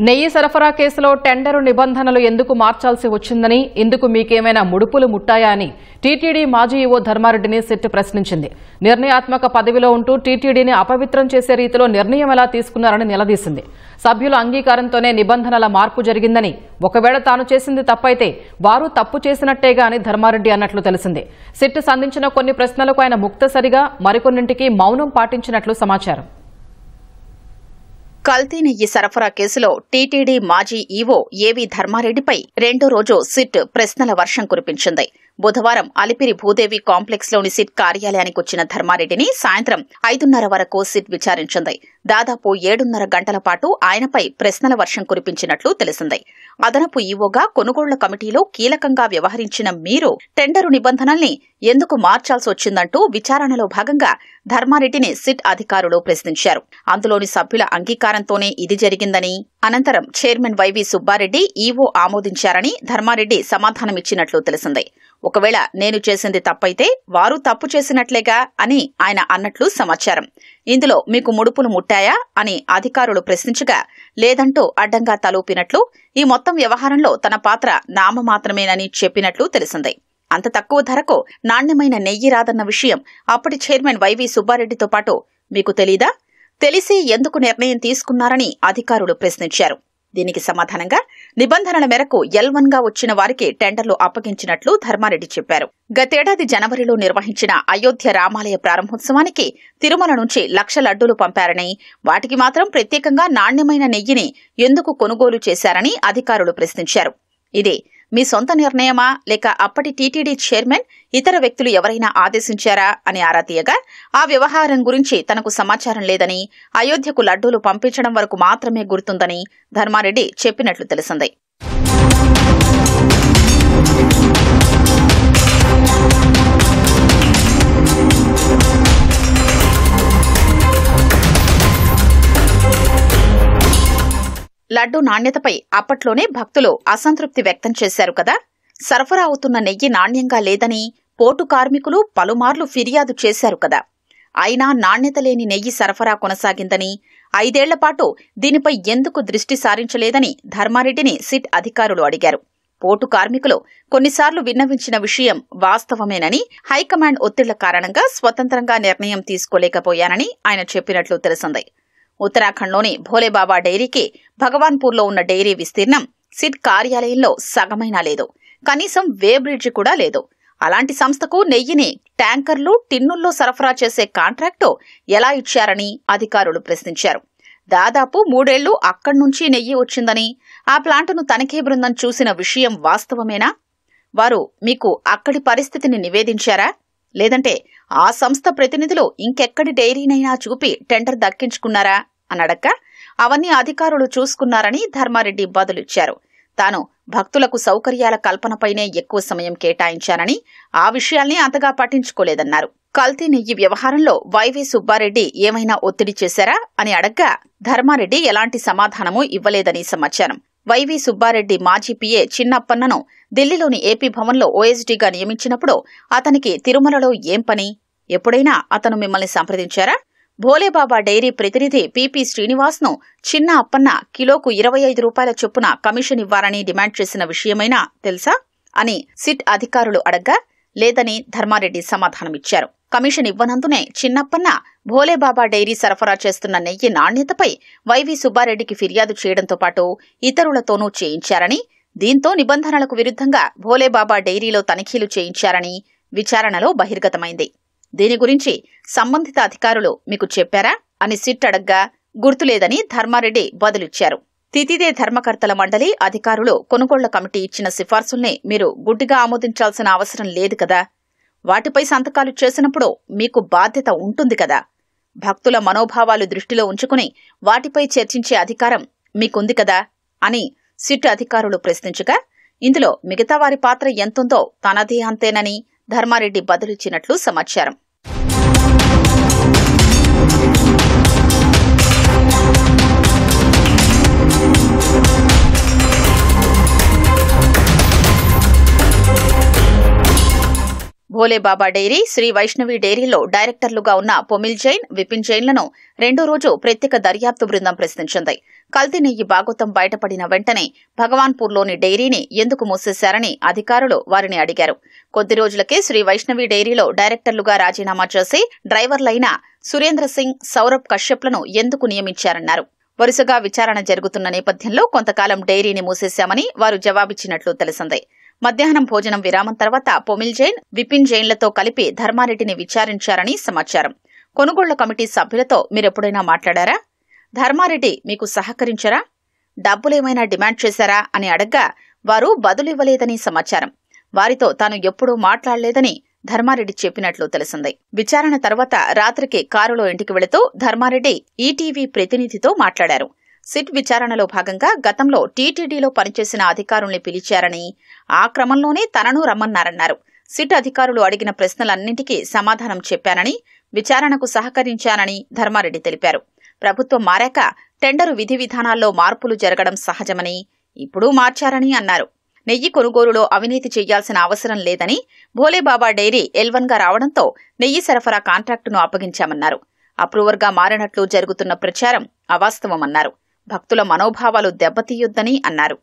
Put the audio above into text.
నెయ్యి సరఫరా కేసులో టెండరు నిబంధనలు ఎందుకు మార్చాల్సి వచ్చిందని, ఇందుకు మీకేమైనా ముడుపులు ముట్టాయా అని టీటీడీ మాజీ ఈవో ధర్మారెడ్డిని సిట్ ప్రశ్నించింది. నిర్ణయాత్మక పదవిలో ఉంటూ టీటీడీని అపవిత్రం చేసే రీతిలో నిర్ణయం ఎలా తీసుకున్నారని నిలదీసింది. సభ్యుల అంగీకారంతోనే నిబంధనల మార్పు జరిగిందని, ఒకవేళ తాను చేసింది తప్పైతే వారు తప్పు చేసినట్టేగా అని ధర్మారెడ్డి అన్నట్లు తెలిసింది. సిట్ సంధించిన కొన్ని ప్రశ్నలకు ఆయన ముక్తసరిగా, మరికొన్నింటికి మౌనం పాటించినట్లు సమాచారం. కల్తీ నెయ్యి సరఫరా కేసులో టీటీడీ మాజీ ఈవో ఏవీ ధర్మారెడ్డిపై రెండో రోజు సిట్ ప్రశ్నల వర్షం కురిపించింది. బుధవారం అలిపిరి భూదేవి కాంప్లెక్స్లోని సిట్ కార్యాలయానికి వచ్చిన ధర్మారెడ్డిని సాయంత్రం 5:30 వరకు సిట్ విచారించింది. దాదాపు 7:30 గంటల పాటు ఆయనపై ప్రశ్నల వర్షం కురిపించినట్లు తెలిసింది. అదనపు ఈవోగా కొనుగోళ్ల కమిటీలో కీలకంగా వ్యవహరించిన మీరు టెండరు నిబంధనల్ని ఎందుకు మార్చాల్సి వచ్చిందంటూ విచారణలో భాగంగా ధర్మారెడ్డిని సిట్ అధికారులు ప్రశ్నించారు. అందులోని సభ్యుల అంగీకారంతోనే ఇది జరిగిందని, అనంతరం చైర్మన్ వైవీ సుబ్బారెడ్డి ఈవో ఆమోదించారని ధర్మారెడ్డి సమాధానమిచ్చినట్లు తెలిసింది. ఒకవేళ నేను చేసింది తప్పైతే వారు తప్పు చేసినట్లేగా అని ఆయన అన్నట్లు సమాచారం. ఇందులో మీకు ముడుపులు ముట్టాయా అని అధికారులు ప్రశ్నించగా లేదంటూ అడ్డంగా తలూపినట్లు, ఈ మొత్తం వ్యవహారంలో తన పాత్ర నామమాత్రమేనని చెప్పినట్లు తెలిసింది. అంత తక్కువ ధరకు నాణ్యమైన నెయ్యి రాదన్న విషయం అప్పటి చైర్మన్ వైవీ సుబ్బారెడ్డితో పాటు మీకు తెలీదా? తెలిసి ఎందుకు నిర్ణయం తీసుకున్నారని అధికారులు ప్రశ్నించారు. దీనికి సమాధానంగా నిబంధనల మేరకు L1 గా వచ్చిన వారికి టెండర్లు అప్పగించినట్లు ధర్మారెడ్డి చెప్పారు. గతేడాది జనవరిలో నిర్వహించిన అయోధ్య రామాలయ ప్రారంభోత్సవానికి తిరుమల నుంచి 1,00,000 లడ్డూలు పంపారని, వాటికి మాత్రం ప్రత్యేకంగా నాణ్యమైన నెయ్యిని ఎందుకు కొనుగోలు చేశారని అధికారులు ప్రశ్నించారు. ఇది మీ సొంత నిర్ణయమా లేక అప్పటి టీటీడీ చైర్మన్ ఇతర వ్యక్తులు ఎవరైనా ఆదేశించారా అని ఆరా తీయగా ఆ వ్యవహారం గురించి తనకు సమాచారం లేదని, అయోధ్యకు లడ్డూలు పంపించడం వరకు మాత్రమే గుర్తుందని ధర్మారెడ్డి చెప్పినట్లు తెలిసింది. లడ్డూ నాణ్యతపై అప్పట్లోనే భక్తులు అసంతృప్తి వ్యక్తం చేశారు కదా. సరఫరా అవుతున్న నెయ్యి నాణ్యంగా లేదని పోటు కార్మికులు పలుమార్లు ఫిర్యాదు చేశారు కదా. అయినా నాణ్యత లేని నెయ్యి సరఫరా కొనసాగిందని, 5 ఏళ్లపాటు దీనిపై ఎందుకు దృష్టి సారించలేదని ధర్మారెడ్డిని సిట్ అధికారులు అడిగారు. పోటు కార్మికులు కొన్నిసార్లు విన్నవించిన విషయం వాస్తవమేనని, హైకమాండ్ ఒత్తిళ్ల కారణంగా స్వతంత్రంగా నిర్ణయం తీసుకోలేకపోయానని ఆయన చెప్పినట్లు తెలిసింది. ఉత్తరాఖండ్లోని భోలేబాబా డైరీకి భగవాన్పూర్లో ఉన్న డైరీ విస్తీర్ణం సిట్ కార్యాలయంలో సగమైనా లేదు. కనీసం వే బ్రిడ్జి కూడా లేదు. అలాంటి సంస్థకు నెయ్యిని ట్యాంకర్లు, టిన్నుల్లో సరఫరా చేసే కాంట్రాక్టు ఎలా ఇచ్చారని అధికారులు ప్రశ్నించారు. దాదాపు 3 ఏళ్లు అక్కడి నుంచి నెయ్యి వచ్చిందని, ఆ ప్లాంటును తనిఖీ బృందం చూసిన విషయం వాస్తవమేనా? వారు మీకు అక్కడి పరిస్థితిని నివేదించారా? లేదంటే ఆ సంస్థ ప్రతినిధులు ఇంకెక్కడి డైరీనైనా చూపి టెండర్ దక్కించుకున్నారా అని అడక్క అవన్నీ అధికారులు చూసుకున్నారని ధర్మారెడ్డి బదులిచ్చారు. తాను భక్తులకు సౌకర్యాల కల్పనపైనే ఎక్కువ సమయం కేటాయించానని, ఆ విషయాల్ని అంతగా పట్టించుకోలేదన్నారు. కల్తీ నెయ్యి వ్యవహారంలో వైవీ సుబ్బారెడ్డి ఏమైనా ఒత్తిడి చేశారా అని అడగ్గా ధర్మారెడ్డి ఎలాంటి సమాధానమూ ఇవ్వలేదని సమాచారం. వైవీ సుబ్బారెడ్డి మాజీ పిఏ చిన్నప్పన్నను ఢిల్లీలోని ఏపీ భవన్లో ఓఎస్డీగా నియమించినప్పుడు అతనికి తిరుమలలో ఏం పని? ఎప్పుడైనా అతను మిమ్మల్ని సంప్రదించారా? భోలేబాబా డైరీ ప్రతినిధి పిపి శ్రీనివాస్ను చిన్న అప్పన్న కిలోకు 25 రూపాయల చొప్పున కమిషన్ ఇవ్వాలని డిమాండ్ చేసిన విషయమైనా తెలుసా అని సిట్ అధికారులు అడగ్గా లేదని ధర్మారెడ్డి సమాధానమిచ్చారు. కమిషన్ ఇవ్వనందునే చిన్నప్పన్న భోలేబాబా డైరీ సరఫరా చేస్తున్న నెయ్యి నాణ్యతపై వైవీ సుబ్బారెడ్డికి ఫిర్యాదు చేయడంతో పాటు ఇతరులతోనూ చేయించారని, దీంతో నిబంధనలకు విరుద్ధంగా భోలేబాబా డైరీలో తనిఖీలు చేయించారని విచారణలో బహిర్గతమైంది. దీని గురించి సంబంధిత అధికారులు మీకు చెప్పారా అని సిట్ అడగ్గా గుర్తులేదని ధర్మారెడ్డి బదులిచ్చారు. తితిదే ధర్మకర్తల మండలి అధికారులు కొనుగోళ్ల కమిటీ ఇచ్చిన సిఫార్సుల్ని మీరు గుడ్డిగా ఆమోదించాల్సిన అవసరం లేదు కదా. వాటిపై సంతకాలు చేసినప్పుడు మీకు బాధ్యత ఉంటుంది కదా. భక్తుల మనోభావాలు దృష్టిలో ఉంచుకుని వాటిపై చర్చించే అధికారం మీకుంది కదా అని సిట్ అధికారులు ప్రశ్నించగా ఇందులో మిగతా వారి పాత్ర ఎంతుందో తనదే అంతేనని ధర్మారెడ్డి బదులిచ్చినట్లు సమాచారం. భోలేబాబా డైరీ, శ్రీ వైష్ణవి డైరీలో డైరెక్టర్లుగా ఉన్న పొమిల్ జైన్, విపిన్ జైన్లను రెండో రోజు ప్రత్యేక దర్యాప్తు బృందం ప్రశ్నించింది. కల్తీ నెయ్యి బాగోతం బయటపడిన వెంటనే భగవాన్పూర్లోని డైరీని ఎందుకు మూసేశారని అధికారులు వారిని అడిగారు. కొద్ది రోజులకే శ్రీ వైష్ణవి డైరీలో డైరెక్టర్లుగా రాజీనామా చేసి డ్రైవర్లైన సురేంద్ర సింగ్, సౌరభ్ కశ్యప్లను ఎందుకు నియమించారన్నారు. వరుసగా విచారణ జరుగుతున్న నేపథ్యంలో కొంతకాలం డైరీని మూసేశామని వారు జవాబిచ్చినట్లు తెలిసింది. మధ్యాహ్నం భోజనం విరామం తర్వాత పొమిల్ జైన్, విపిన్ జైన్లతో కలిపి ధర్మారెడ్డిని విచారించారని సమాచారం. కొనుగోళ్ల కమిటీ సభ్యులతో మీరెప్పుడైనా మాట్లాడారా? ధర్మారెడ్డి మీకు సహకరించారా? డబ్బులేమైనా డిమాండ్ చేశారా అని అడగ్గా వారు బదులివ్వలేదని సమాచారం. వారితో తాను ఎప్పుడూ మాట్లాడలేదని ధర్మారెడ్డి చెప్పినట్లు తెలిసింది. విచారణ తర్వాత రాత్రికి కారులో ఇంటికి వెళుతూ ధర్మారెడ్డి ఈటీవీ ప్రతినిధితో మాట్లాడారు. సిట్ విచారణలో భాగంగా గతంలో టీటీడీలో పనిచేసిన అధికారుల్ని పిలిచారని, ఆ క్రమంలోనే తనను రమ్మన్నారన్నారు. సిట్ అధికారులు అడిగిన ప్రశ్నలన్నింటికీ సమాధానం చెప్పానని, విచారణకు సహకరించానని ధర్మారెడ్డి తెలిపారు. ప్రభుత్వం మారాక టెండరు విధి విధానాల్లో మార్పులు జరగడం సహజమని, ఇప్పుడు మార్చారని అన్నారు. నెయ్యి కొనుగోలులో అవినీతి చేయాల్సిన అవసరం లేదని, భోలేబాబా డైరీ L1గా రావడంతో నెయ్యి సరఫరా కాంట్రాక్టును అప్పగించామన్నారు. అప్రూవర్గా మారినట్లు జరుగుతున్న ప్రచారం అవాస్తవమన్నారు. భక్తుల మనోభావాలు దెబ్బతీయొద్దని అన్నారు.